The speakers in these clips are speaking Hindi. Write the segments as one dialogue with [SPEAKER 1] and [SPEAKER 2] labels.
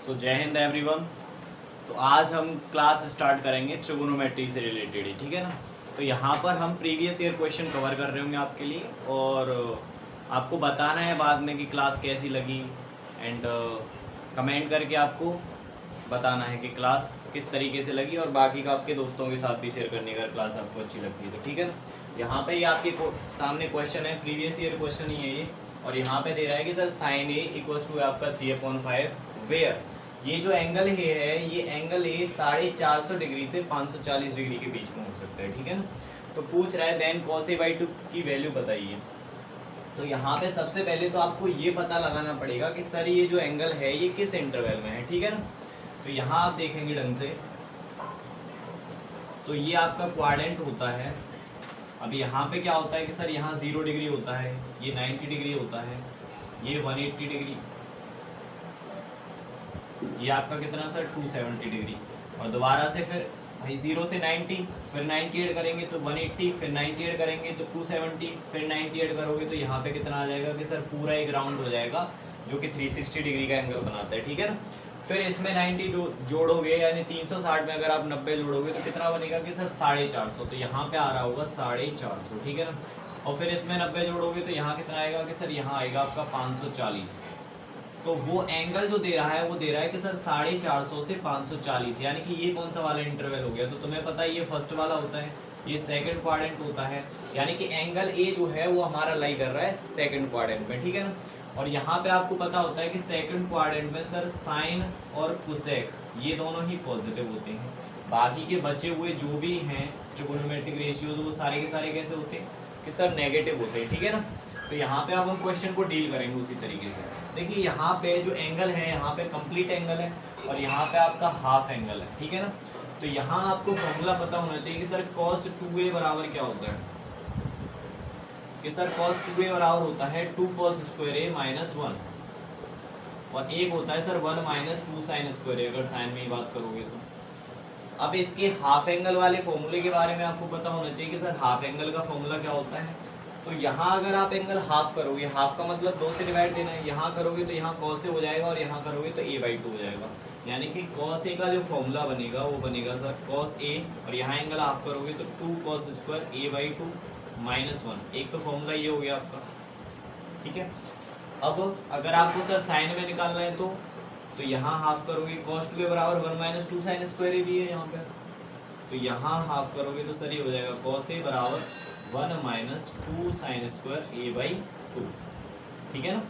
[SPEAKER 1] सो जय हिंद एवरीवन। तो आज हम क्लास स्टार्ट करेंगे ट्रिगोनोमेट्री से रिलेटेड ही, ठीक है ना। तो यहाँ पर हम प्रीवियस ईयर क्वेश्चन कवर कर रहे होंगे आपके लिए, और आपको बताना है बाद में कि क्लास कैसी लगी, एंड कमेंट करके आपको बताना है कि क्लास किस तरीके से लगी, और बाकी का आपके दोस्तों के साथ भी शेयर करने का क्लास आपको अच्छी लगती है तो ठीक है ना। यहाँ पे ये आपके सामने क्वेश्चन है, प्रीवियस ईयर क्वेश्चन ही है ये, और यहाँ पे दे रहा है कि sir sine A equals to आपका 3/5 वेयर ये जो एंगल है ये एंगल ए 450 डिग्री से 540 डिग्री के बीच में हो सकता है, ठीक है ना। तो पूछ रहा है देन cos a/2 की वैल्यू बताइए। तो यहाँ पे सबसे पहले तो आपको ये पता लगाना पड़ेगा कि सर ये जो एंगल है ये किस इंटरवल में है, ठीक है ना। तो यहाँ आप देखेंगे ढंग से, तो ये आपका क्वाड्रेंट होता है। अब यहाँ पे क्या होता है कि सर यहाँ 0 डिग्री होता है, ये 90 डिग्री होता है, ये 180 डिग्री, ये आपका कितना सर 270 डिग्री, और दोबारा से फिर भाई 0 से 90, फिर 90 ऐड करेंगे तो 180, फिर 90 ऐड करेंगे तो 270, फिर 90 ऐड करोगे तो यहाँ पे कितना आ जाएगा कि सर पूरा एक राउंड हो जाएगा जो कि 360 डिग्री का एंगल बनाता है, ठीक है ना। फिर इसमें 90 जोड़ोगे, यानी 360 में अगर आप 90 जोड़ोगे तो कितना बनेगा कि सर 450, तो यहाँ पे आ रहा होगा 450, ठीक है ना। और फिर इसमें 90 जोड़ोगे तो यहाँ कितना आएगा कि सर यहाँ आएगा आपका 540। तो वो एंगल जो दे रहा है वो दे रहा है कि सर 450 से 540, यानी कि ये कौन सा वाला इंटरवल हो गया। तो तुम्हें पता है ये फर्स्ट वाला होता है, ये सेकंड क्वाड्रेंट होता है, यानी कि एंगल ए जो है वो हमारा लाई कर रहा है सेकंड क्वाड्रेंट में, ठीक है ना। और यहाँ पे आपको पता होता है कि सेकंड क्वाड्रेंट में सर साइन और कोसेक ये दोनों ही पॉजिटिव होते हैं, बाकी के बचे हुए जो भी हैं ट्रिगोनोमेट्रिक रेशियोज वो सारे के सारे कैसे होते हैं कि सर नेगेटिव होते हैं, ठीक है ना। तो यहाँ पे अब हम क्वेश्चन को डील करेंगे उसी तरीके से। देखिए यहाँ पे जो एंगल है यहाँ पे कंप्लीट एंगल है, और यहाँ पे आपका हाफ एंगल है, ठीक है ना। तो यहाँ आपको फॉर्मूला पता होना चाहिए कि सर cos 2a बराबर क्या होता है, कि सर cos 2a बराबर होता है 2 cos स्क्वायर a माइनस 1, और एक होता है sir 1 minus 2 sine square a, अगर साइन में ही बात करोगे तो। अब इसके हाफ एंगल वाले फॉर्मूले के बारे में आपको पता होना चाहिए कि सर हाफ एंगल का फॉर्मूला क्या होता है। तो यहाँ अगर आप एंगल हाफ करोगे, हाफ का मतलब 2 से डिवाइड देना है, यहाँ करोगे तो यहाँ cos से हो जाएगा, और यहाँ करोगे तो a/2 हो जाएगा, यानी कि cos a का जो फॉर्मूला बनेगा वो बनेगा सर cos a, और यहाँ एंगल हाफ करोगे तो 2 cos स्क्वायर a/2 माइनस 1। एक तो फॉर्मूला ये हो गया आपका, ठीक है। अब अगर आपको सर साइन में निकालना है तो यहाँ हाफ करोगे, cos 2a बराबर 1 माइनस 2 साइन स्क्वायर a भी है यहाँ पे, तो यहाँ हाफ करोगे तो सर ये हो जाएगा cos a बराबर 1 माइनस 2 साइन स्क्वायर a/2, ठीक है ना।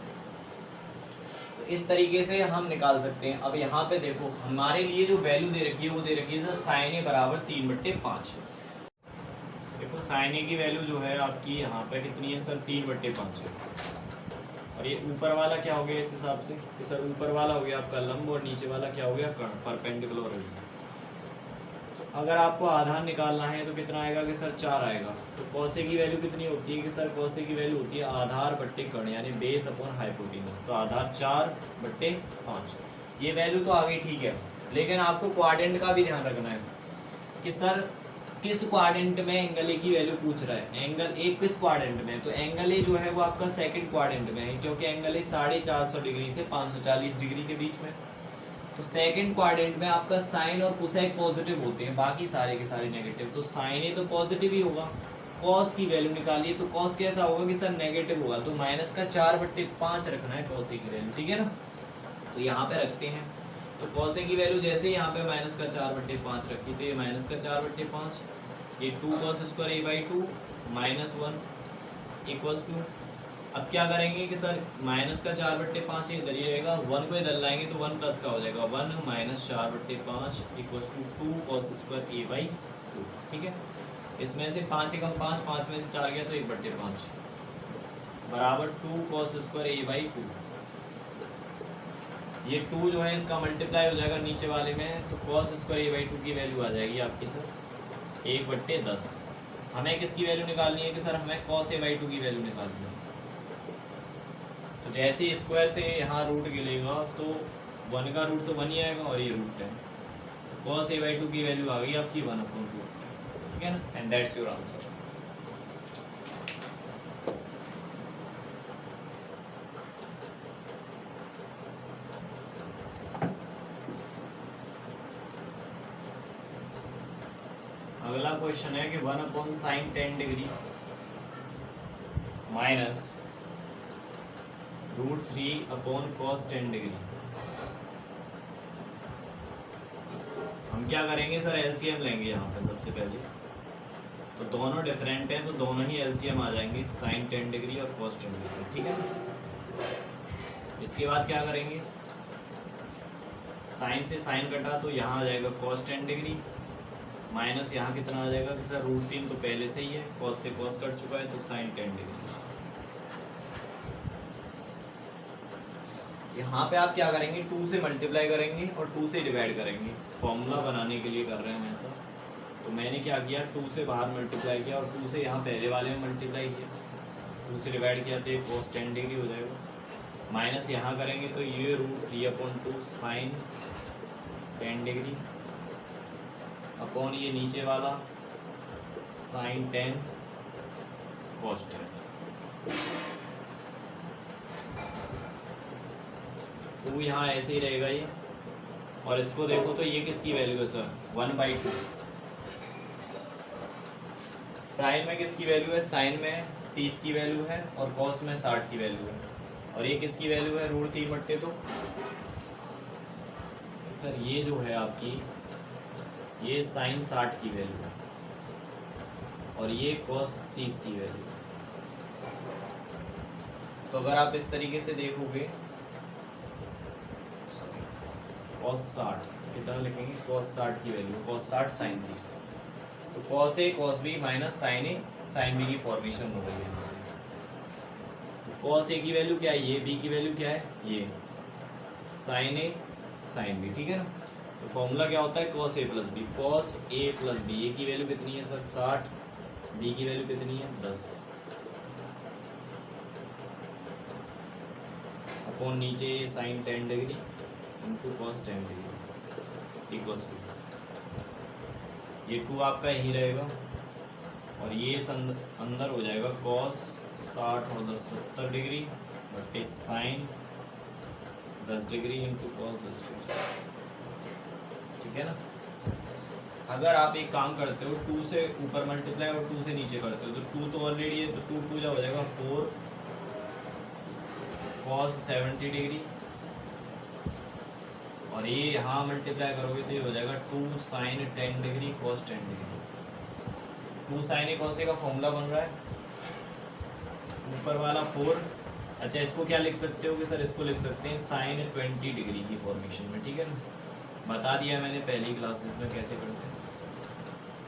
[SPEAKER 1] तो इस तरीके से हम निकाल सकते हैं। अब यहाँ पे देखो हमारे लिए जो वैल्यू दे रखी है वो दे रखी है सर साइन a बराबर 3/5। देखो साइन a की वैल्यू जो है आपकी यहाँ पे कितनी है सर 3/5 है, और ये ऊपर वाला क्या हो गया इस हिसाब से कि सर ऊपर वाला हो गया आपका लंब, और नीचे वाला क्या हो गया कर्ण, परपेंडिकुलर। अगर आपको आधार निकालना है तो कितना आएगा कि सर 4 आएगा। तो cos a की वैल्यू कितनी होती है कि सर cos a की वैल्यू होती है आधार बट्टे कर्ण, यानी बेस अपॉन हाइपोटेनस, तो आधार 4/5। ये वैल्यू तो आ गई, ठीक है। लेकिन आपको क्वाड्रेंट का भी ध्यान रखना है कि सर किस क्वाड्रेंट में एंगल ए की वैल्यू पूछ रहा है। एंगल ए किस क्वाड्रेंट में, तो एंगल ए जो है वो आपका सेकंड क्वाड्रेंट में है, क्योंकि एंगल ए 450 डिग्री से 540 डिग्री के बीच में। तो सेकंड क्वाड्रेंट में आपका साइन और कोसेक पॉजिटिव होते हैं, बाकी सारे के सारे नेगेटिव। तो साइन ए तो पॉजिटिव ही होगा। कॉस की वैल्यू निकालिए तो कॉस कैसा होगा कि सर नेगेटिव होगा, तो माइनस का 4/5 रखना है कॉस ए की वैल्यू, ठीक है ना। तो यहाँ पे रखते हैं, तो कॉस ए की वैल्यू जैसे ही यहाँ पे माइनस का 4/5 रखी, तो ये माइनस का 4/5, ये 2 cos square a/2 minus 1 equals to, अब क्या करेंगे कि सर माइनस का 4/5 इधर ही रहेगा, 1 को इधर लाएंगे तो 1 प्लस का हो जाएगा, 1 minus 4/5 equals to 2 cos square a/2, ठीक है। इसमें से 5 एकम 5, 5 में से 4 गया तो 1/5 बराबर 2 cos स्क्वायर a/2। ये 2 जो है इसका मल्टीप्लाई हो जाएगा नीचे वाले में, तो cos स्क्वायर a/2 की वैल्यू आ जाएगी आपकी सर 1/10। हमें किसकी वैल्यू निकालनी है कि सर हमें cos a/2 की वैल्यू निकालनी है। तो जैसे स्क्वायर से यहाँ रूट गिलेगा तो 1 का रूट तो 1 ही आएगा, और ये रूट है, तो cos a/2 की वैल्यू आ गई आपकी 1/2, ठीक है ना, एंड दैट्स योर आंसर। अगला क्वेश्चन है कि 1/sin10 माइनस √3/cos10। हम क्या करेंगे सर, एलसीएम लेंगे यहाँ पे सबसे पहले। तो दोनों डिफरेंट हैं तो दोनों ही एलसीएम आ जाएंगे, sin10 और cos10, ठीक है। इसके बाद क्या करेंगे, साइन से साइन कटा तो यहाँ आ जाएगा cos10 माइनस यहाँ कितना आ जाएगा कि सर √3 तो पहले से ही है, cos से cos कट चुका है तो sin10। यहाँ पे आप क्या करेंगे, 2 से मल्टीप्लाई करेंगे और 2 से डिवाइड करेंगे। फॉर्मूला बनाने के लिए कर रहे हैं हम ऐसा। तो मैंने क्या किया, 2 से बाहर मल्टीप्लाई किया और 2 से यहाँ पहले वाले में मल्टीप्लाई किया, 2 से डिवाइड किया तो ये cos10 हो जाएगा। माइनस यहाँ करेंगे तो ये √3/2 sin10 अपॉन ये नीचे वाला sin10 cos10। तो यहाँ ऐसे ही रहेगा ये। और इसको देखो तो ये किसकी वैल्यू है सर, 1/2। साइन में किसकी वैल्यू है, साइन में 30 की वैल्यू है और कॉस में 60 की वैल्यू है। और ये किसकी वैल्यू है, √3/2। सर ये जो है आपकी, ये साइन 60 की वैल्यू है और ये कॉस 30 की वैल्यू है। तो अगर आप इस तरीके से देखोगे, cos 60 कितना लिखेंगे, cos 60 की वैल्यू, cos 60 sin 30। तो cos A cos B minus sin A sin B की फॉर्मेशन हो गई है। तो cos A की वैल्यू क्या है, ये B की वैल्यू क्या है, ये sin A sin B, ठीक है ना। तो फॉर्मूला क्या होता है, cos A plus B। cos A plus B, A की वैल्यू कितनी है सर 60, B की वैल्यू कितनी है 10, अपॉन नीचे sin10 into cos10 equals to, ये 2 आपका यही रहेगा और ये अंदर हो जाएगा cos 60 और 10 70 बटे sin 10 इंटू cos 10, ठीक है ना। अगर आप एक काम करते हो, 2 से ऊपर मल्टीप्लाई और 2 से नीचे करते हो, तो 2 तो ऑलरेडी है, तो 2 हो जाएगा 4 cos 70 और ये यहाँ मल्टीप्लाई करोगे तो ये हो जाएगा 2 sin 10 cos 10। 2 sin A cos A का फॉर्मूला बन रहा है, ऊपर वाला 4। अच्छा, इसको क्या लिख सकते हो कि सर, इसको लिख सकते हैं sin 20 की फॉर्मेशन में, ठीक है ना। बता दिया मैंने पहली क्लासेस में कैसे करते हैं।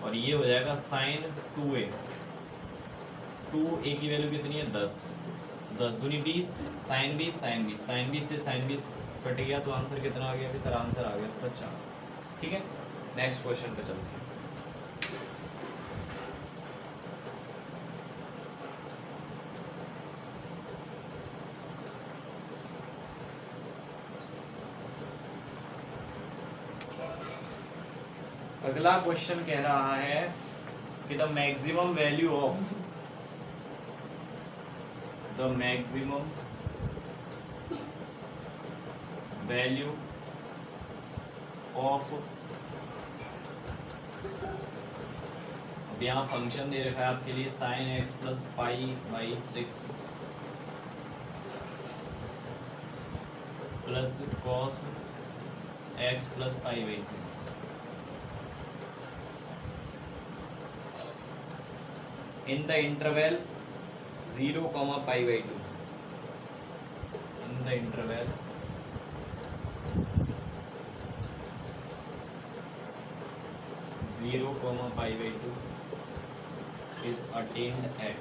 [SPEAKER 1] और ये हो जाएगा sin 2A। 2A की वैल्यू कितनी है 10, 10 दूनी 20, sin 20 sin 20, sin 20 से sin 20 कट गया तो आंसर कितना आ गया कि सर, आंसर आ गया 50, ठीक है। नेक्स्ट क्वेश्चन पे चलते हैं। अगला क्वेश्चन कह रहा है कि द मैक्सिमम वैल्यू ऑफ अब यहाँ फंक्शन दे रखा है आपके लिए sin x plus π/6 plus cos x plus π/6 in the interval 0, π/2। in the interval 0, π/2 is attained at,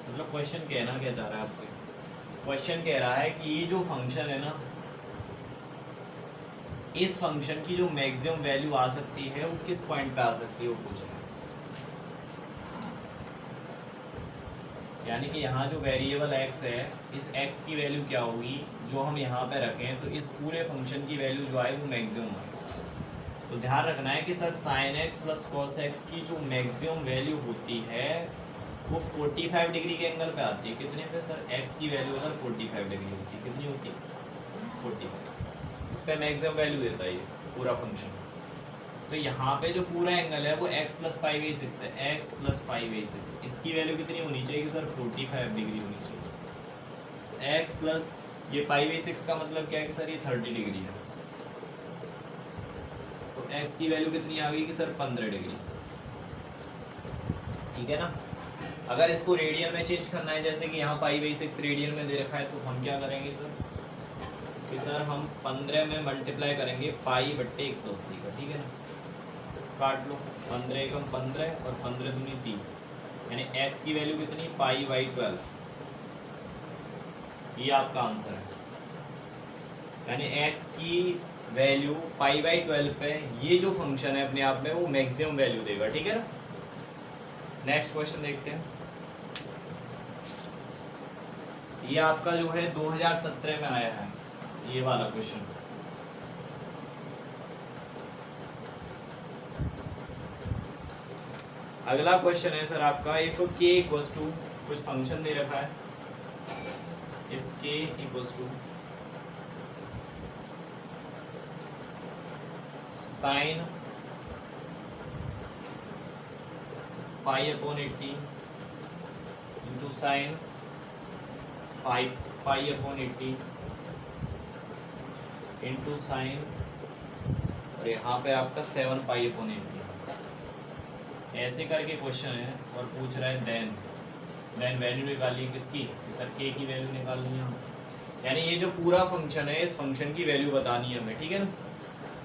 [SPEAKER 1] मतलब क्वेश्चन कहना क्या चाह रहा है आपसे, क्वेश्चन कह रहा है कि ये जो फंक्शन है ना, इस फंक्शन की जो मैक्सिमम वैल्यू आ सकती है वो किस पॉइंट पे आ सकती है, वो पूछ रहा है। यानी कि यहाँ जो वेरिएबल x है, इस x की वैल्यू क्या होगी जो हम यहाँ पे रखें, तो इस पूरे फंक्शन की वैल्यू जो आए वो मैक्सिमम आए। तो ध्यान रखना है कि sir sin x plus cos x की जो मैक्सिमम वैल्यू होती है वो 45 डिग्री के एंगल पे आती है। कितने पे सर, x की वैल्यू अगर 45 डिग्री होती है, कितनी होती है 45। इसका मैक्सिमम वैल्यू देता है ये पूरा फंक्शन। तो यहाँ पे जो पूरा एंगल है वो x प्लस 5a6 है, x प्लस 5a6। इसकी वैल्यू कितनी होनी चाहिए सर? 45 डिग्री होनी चाहिए। x प्लस ये 5a6 का मतलब क्या है कि सर ये 30 डिग्री है, तो x की वैल्यू कितनी आ गई कि सर 15 डिग्री। ठीक है ना। अगर इसको रेडियन में चेंज करना है, जैसे कि यहाँ 5/6 रेडियन में दे रखा है, तो हम क्या करेंगे सर कि सर हम 15 में मल्टीप्लाई करेंगे पाई बट्टे 180 का। ठीक है ना, काट लो, 15 एकम 15 और 15 दूनी 30, यानी x की वैल्यू कितनी? π/12। ये आपका आंसर है, यानी x की वैल्यू π/12 पे ये जो फंक्शन है अपने आप में वो मैक्सिमम वैल्यू देगा। ठीक है ना। नेक्स्ट क्वेश्चन देखते हैं। ये आपका जो है 2017 में आया है ये वाला क्वेश्चन। अगला क्वेश्चन है सर आपका, इफ k इक्वल्स टू, कुछ फंक्शन दे रखा है, if k equals to sine π/80 into sine 5π/80 into sine, और यहाँ पे आपका 7π/80 ऐसे करके क्वेश्चन है, और पूछ रहा है देन वैल्यू निकालिए किसकी? कि सर k की वैल्यू निकालनी है हमें, यानी ये जो पूरा फंक्शन है इस फंक्शन की वैल्यू बतानी है हमें। ठीक है ना।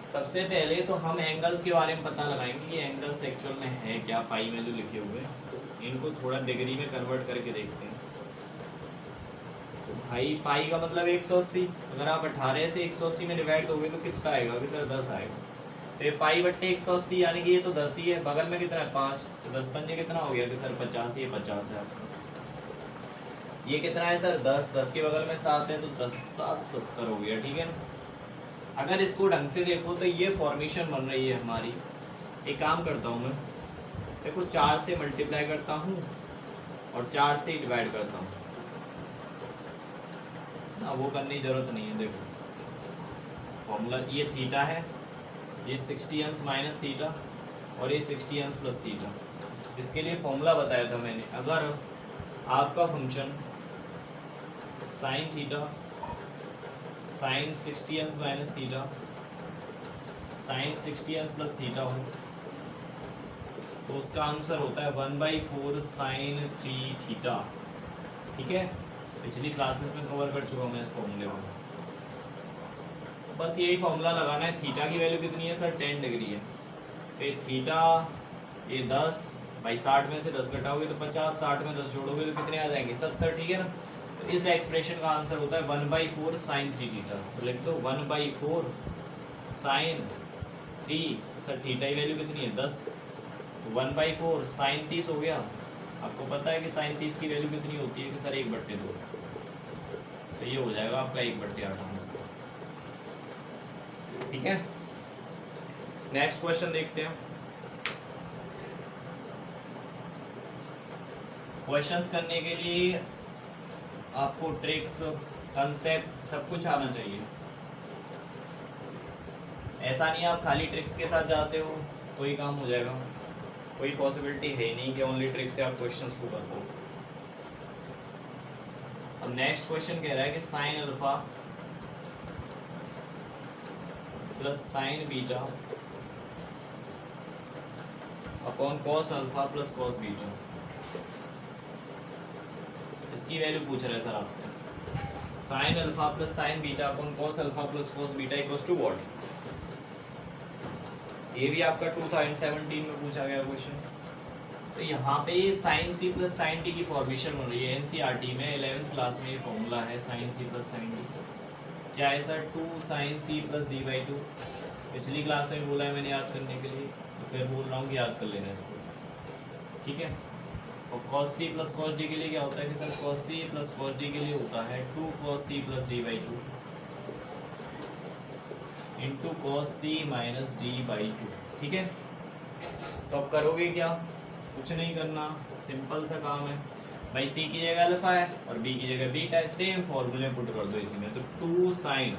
[SPEAKER 1] सबसे पहले तो हम एंगल्स के बारे में पता लगाएंगे कि एंगल्स एक्चुअल में है क्या, पाई में जो लिखे हुए हैं, तो इनको थोड़ा डिग्री में कन्वर्ट करके देखते हैं। तो भाई पाई का मतलब 180, अगर आप 18 से 180 में डिवाइड दोगे तो कितना आएगा कि सर 10 आएगा। तो ये π/180 यानी कि ये तो 10 ही है, बगल में कितना है 5, तो 10 पंजे कितना हो गया कि सर 50, ये 50 है आपका। ये कितना है सर 10, 10 के बगल में 7 है, तो 10 7 70 हो गया। ठीक है ना। अगर इसको ढंग से देखो तो ये फॉर्मेशन बन रही है हमारी। एक काम करता हूँ मैं, देखो 4 से मल्टीप्लाई करता हूँ और 4 से डिवाइड करता हूँ ना, वो करने की जरूरत नहीं है। देखो फॉर्मूला, ये थीटा है, ये 60 अंश माइनस थीटा और ये 60 अंश प्लस थीटा। इसके लिए फॉर्मूला बताया था मैंने, अगर आपका फंक्शन साइन थीटा साइन 60 अंश माइनस थीटा साइन 60 अंश प्लस थीटा हो तो उसका आंसर होता है 1/4 साइन 3 थीटा। ठीक है, पिछली क्लासेस में कवर कर चुका हूँ मैं इस फॉर्मूले को। बस यही फॉर्मूला लगाना है। थीटा की वैल्यू कितनी है सर 10 डिग्री है, तो थीटा ये 10 भाई 60 में से 10 घटाओगे तो 50, 60 में 10 जोड़ोगे तो कितने आ जाएंगे 70। ठीक है ना। तो इस एक्सप्रेशन का आंसर होता है 1/4 साइन 3 थीटा। तो लिख दो 1/4 साइन 3, सर थीटा की वैल्यू कितनी है 10, तो 1/4 साइन 30 हो गया। आपको पता है कि साइन 30 की वैल्यू कितनी होती है कि सर 1/2, तो ये हो जाएगा आपका 1/8 आंसर। ठीक है। नेक्स्ट क्वेश्चन देखते हैं। क्वेश्चंस करने के लिए आपको ट्रिक्स, कंसेप्ट सब कुछ आना चाहिए। ऐसा नहीं आप खाली ट्रिक्स के साथ जाते हो तो ही काम हो जाएगा, कोई पॉसिबिलिटी है नहीं कि ओनली ट्रिक्स से आप क्वेश्चंस को कर दो। अब नेक्स्ट क्वेश्चन कह रहा है कि sine alpha plus sine beta upon cos alpha plus cos beta, इसकी वैल्यू पूछ रहा है सर आपसे। Sine alpha plus sine beta upon cos alpha plus cos beta equals to what. ये भी आपका 2017 में पूछा गया क्वेश्चन। तो यहाँ पे ये sine C plus sine T की फॉर्मेशन बन रही है। एनसीईआरटी में 11th क्लास में ये फॉर्मूला है sine C plus sine T. क्या है sir 2 sin c plus d/2। पिछली क्लास में बोला है मैंने याद करने के लिए, तो फिर बोल रहा हूँ कि याद कर लेना इसको। ठीक है। और cos c plus cos d के लिए क्या होता है कि sir cos c plus cos d के लिए होता है 2 cos c plus d/2 into cos c minus d/2। ठीक है। तो अब करोगे क्या, कुछ नहीं करना, सिंपल सा काम है भाई। c की जगह अल्फा है और b की जगह बीटा है, सेम फॉर्मूले पुट कर दो इसी में। तो 2 sin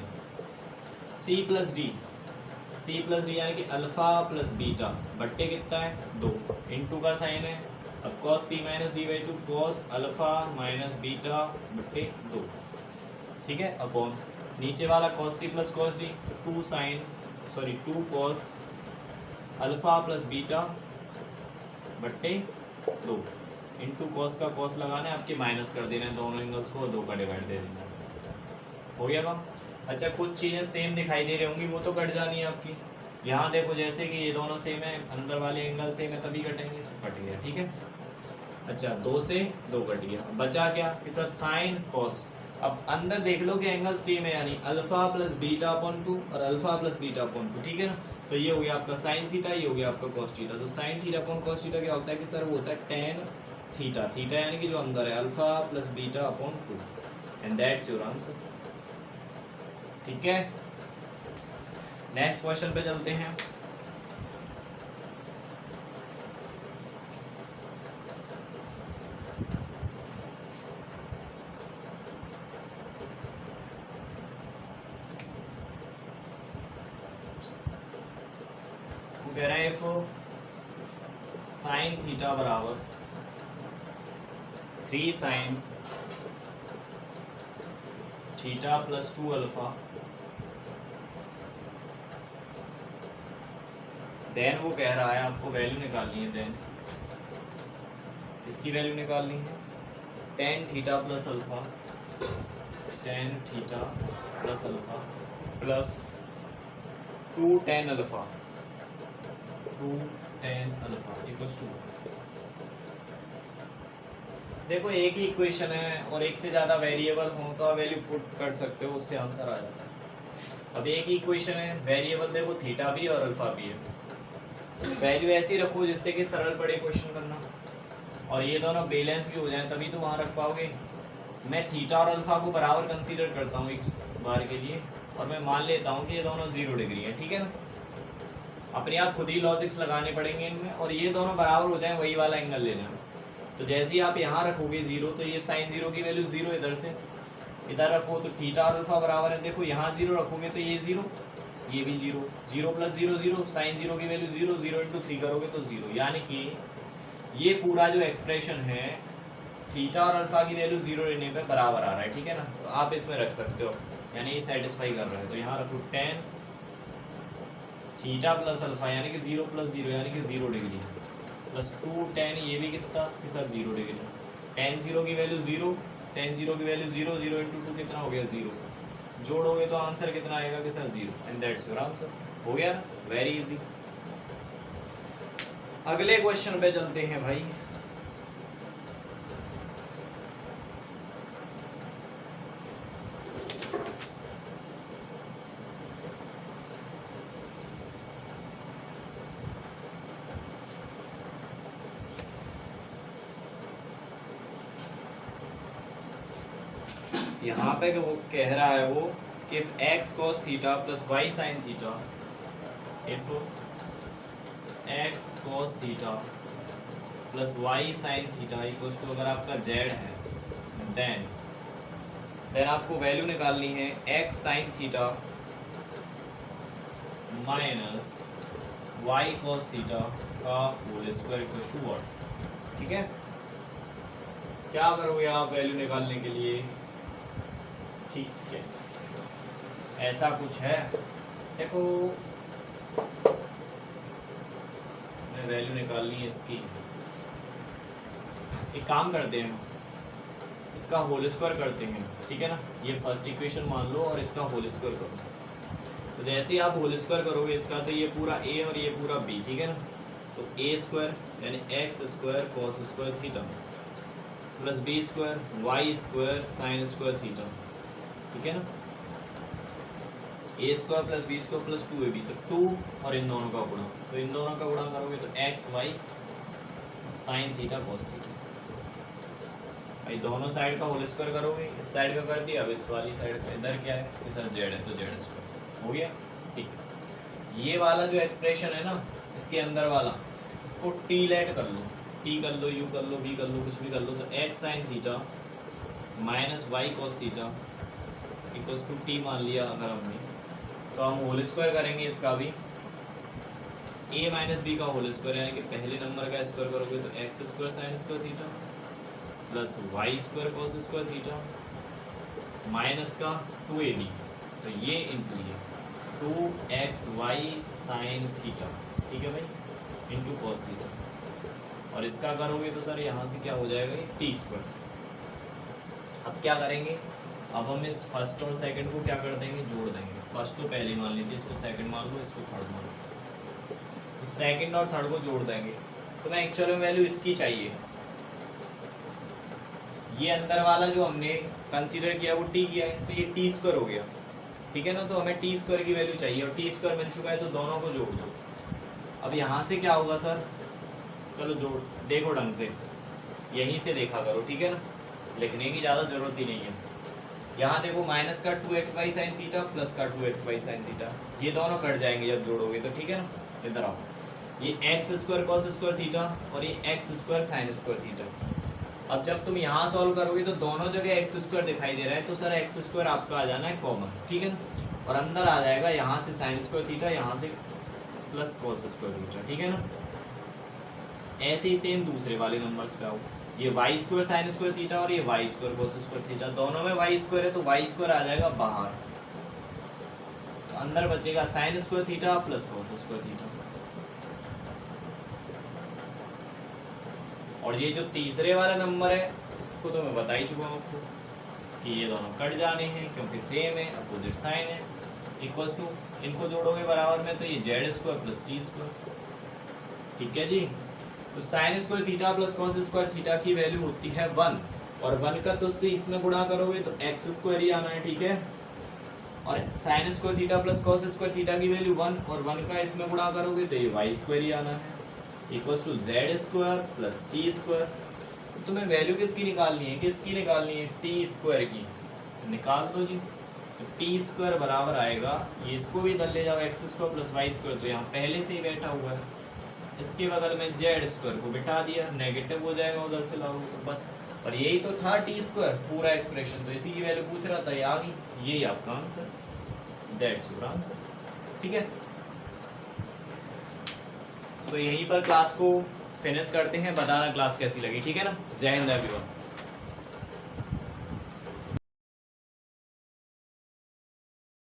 [SPEAKER 1] सी प्लस डी यानी कि अल्फा प्लस बीटा बट्टे कितना है 2 इंटू का साइन है। अब cos C minus D by 2 cos alpha minus beta बट्टे 2, ठीक है, अपॉन नीचे वाला cos C plus cos D 2 cos alpha plus beta बट्टे 2 इंटू कॉस का कॉस लगाना है, आपके माइनस कर देना है दोनों एंगल्स को, 2 का डिवाइड दे देना है। हो गया काम। अच्छा कुछ चीज़ें सेम दिखाई दे रही होंगी, वो तो कट जानी है आपकी। यहाँ देखो जैसे कि ये दोनों सेम है, अंदर वाले एंगल सेम है, तभी कटेंगे, तो कट गया, ठीक है। अच्छा 2 से 2 कट गया, बचा क्या कि सर साइन कॉस। अब अंदर देख लो कि एंगल सेम है, यानी अल्फा प्लस बीटा अपॉन 2 और अल्फा प्लस बीटा अपॉन 2, ठीक है ना। तो ये हो गया आपका साइन थीटा, ये हो गया आपका कॉस थीटा। तो sine theta upon cos theta क्या होता है कि सर वो होता है टेन थीटा, थीटा यानी कि जो अंदर है alpha plus beta upon 2, and that's your answer, ठीक है। नेक्स्ट क्वेश्चन पे चलते हैं। वो कह रहे हैं इफ साइन थीटा बराबर 3 sine theta plus 2 alpha, then वो कह रहा है आपको वैल्यू निकालनी है, देन इसकी वैल्यू निकालनी है tan theta plus alpha, tan theta plus alpha plus 2 tan alpha, 2 tan alpha equals to. देखो एक ही इक्वेशन है और एक से ज़्यादा वेरिएबल हो तो आप वैल्यू पुट कर सकते हो, उससे आंसर आ जाता है। अब एक ही इक्वेशन है, वेरिएबल देखो थीटा भी और अल्फा भी है, वैल्यू ऐसी रखो जिससे कि सरल पड़े क्वेश्चन करना, और ये दोनों बैलेंस भी हो जाए तभी तो वहाँ रख पाओगे। मैं थीटा और अल्फा को बराबर कंसीडर करता हूँ एक बार के लिए, और मैं मान लेता हूँ कि ये दोनों 0 डिग्री है, ठीक है ना। अपने आप खुद ही लॉजिक्स लगाने पड़ेंगे इनमें, और ये दोनों बराबर हो जाए वही वाला एंगल लेना है। तो जैसे ही आप यहाँ रखोगे 0 तो ये साइन 0 की वैल्यू 0 इधर से इधर रखो, तो थीटा और अल्फा बराबर है। देखो यहाँ 0 रखोगे तो ये 0, ये भी 0, 0 प्लस 0 0, साइन 0 की वैल्यू 0, 0 इंटू 3 करोगे तो 0, यानी कि ये पूरा जो एक्सप्रेशन है थीटा और अल्फा की वैल्यू 0 लेने पे बराबर आ रहा है, ठीक है ना। तो आप इसमें रख सकते हो, यानी ये सेटिस्फाई कर रहा है। तो यहाँ रखो टेन थीटा प्लस अल्फा यानी कि 0 प्लस 0 यानी कि 0 डिग्री प्लस 2 टेन, ये भी कितना कि सर 0 डिग्री। टेन 0 की वैल्यू 0, टेन 0 की वैल्यू 0, 0 इंटू 2 कितना हो गया 0, जोड़ोगे तो आंसर कितना आएगा कि sir 0, and that's your answer. हो गया ना, वेरी इजी। अगले क्वेश्चन पे चलते हैं भाई। यहाँ पे वो कह रहा है वो कि if x cos theta plus y sin theta, if x cos theta plus y sin theta equals to, अगर आपका z है देन आपको वैल्यू निकालनी है x sin theta minus y cos theta का whole square equals to what, ठीक है। क्या करोगे आप वैल्यू निकालने के लिए, ठीक है, ऐसा कुछ है। देखो वैल्यू निकालनी है इसकी, एक काम करते हैं इसका होल स्क्वायर करते हैं, ठीक है ना। ये फर्स्ट इक्वेशन मान लो और इसका होल स्क्वायर करो। तो जैसे ही आप होल स्क्वायर करोगे इसका, तो ये पूरा a और ये पूरा b, ठीक है ना। तो a स्क्वायर यानी x square cos square theta plus b square y square sin square theta, ठीक है ना। A square plus B square plus 2ab, तो 2 और इन दोनों का गुणा, तो इन दोनों का गुणा करोगे तो X Y sine theta cos theta. भाई दोनों साइड का होल स्क्वायर करोगे, इस साइड का कर दिया, अब इस वाली साइड का, इधर क्या है कि सर जेड है तो जेड स्क्वायर हो गया, ठीक है। ये वाला जो एक्सप्रेशन है ना, इसके अंदर वाला, इसको टी लेट कर लो, टी कर लो, यू कर लो, वी कर लो, कुछ भी कर लो। तो X sine theta minus Y cos theta equals to T मान लिया अगर हमने, तो हम होल स्क्वायर करेंगे इसका भी, a माइनस बी का होल स्क्वायर यानी कि पहले नंबर का स्क्वायर करोगे तो X square sine square theta plus Y square cos square theta minus का 2ab, तो ये इंटू ये 2xy साइन थीटा, ठीक है भाई, इंटू कॉस थीटा, और इसका करोगे तो सर यहाँ से क्या हो जाएगा ये टी स्क्वायर। अब क्या करेंगे, अब हम इस फर्स्ट और सेकंड को क्या कर देंगे, जोड़ देंगे। फर्स्ट तो पहले मान लीजिए, इसको सेकंड मान लो, इसको थर्ड मान लो, तो सेकंड और थर्ड को जोड़ देंगे। तो मैं एक्चुअल में वैल्यू इसकी चाहिए, ये अंदर वाला जो हमने कंसीडर किया वो टी किया है, तो ये टी स्क्वायर हो गया, ठीक है ना। तो हमें टी स्क्वायर की वैल्यू चाहिए और टी स्क्वायर मिल चुका है, तो दोनों को जोड़ दो। अब यहाँ से क्या होगा सर, चलो जोड़ देखो ढंग से, यहीं से देखा करो, ठीक है ना, लिखने की ज़्यादा जरूरत ही नहीं है। यहाँ देखो माइनस का 2xy साइन थीटा प्लस का 2xy साइन थीटा, ये दोनों कट जाएंगे जब जोड़ोगे तो, ठीक है ना। इधर आओ, ये x square cos square theta और ये x square sine square theta. अब जब तुम यहाँ सॉल्व करोगे तो दोनों जगह एक्स स्क्वायर दिखाई दे रहा है, तो सर एक्स स्क्वायर आपका आ जाना है कॉमन, ठीक है ना, और अंदर आ जाएगा यहाँ से साइन स्क्वायर थीटा, यहाँ से प्लस कॉस स्क्वायर थीटा, ठीक है ना। ऐसे ही सेम दूसरे वाले नंबर्स पे आओ, ये Y square sine square theta और ये Y square cos square theta, दोनों में वाई स्क्वायर है, तो वाई स्क्वायर आ जाएगा बाहर, तो अंदर बचेगा sign square theta plus cos square theta. और ये जो तीसरे वाला नंबर है, इसको तो मैं बता ही चुका हूँ आपको कि ये दोनों कट जाने हैं क्योंकि सेम है, अपोजिट साइन है, इक्वल्स टू, इनको जोड़ोगे बराबर में तो ये Z square plus T square, ठीक है जी। तो sign square theta plus cos square theta की वैल्यू होती है 1, और 1 का तो से इसमें गुणा करोगे तो एक्स स्क्वायर ही आना है, ठीक है। और sign square theta plus cos square theta की वैल्यू 1, और 1 का इसमें गुणा करोगे तो ये वाई स्क्वायर ही आना है, equals to Z square plus T square. तुम्हें वैल्यू किसकी निकालनी है, किसकी निकालनी है, टी स्क्वायर की, निकाल दो जी। तो टी स्क्वायर बराबर आएगा, ये इसको भी इधर ले जाओ, X square plus Y square, तो यहाँ पहले से ही बैठा हुआ है, इसके बगल में जेड स्क्वायर को बिठा दिया, नेगेटिव हो जाएगा उधर से लाओगे तो बस। और यही तो था टी स्क्वायर पूरा एक्सप्रेशन, तो इसी की वैल्यू पूछ रहा था, ये आ गई, यही आपका आंसर, दैट्स योर आंसर, ठीक है। तो यहीं पर क्लास को फिनिश करते हैं, बताना क्लास कैसी लगी, ठीक है ना। जय हिंद एवरीवन।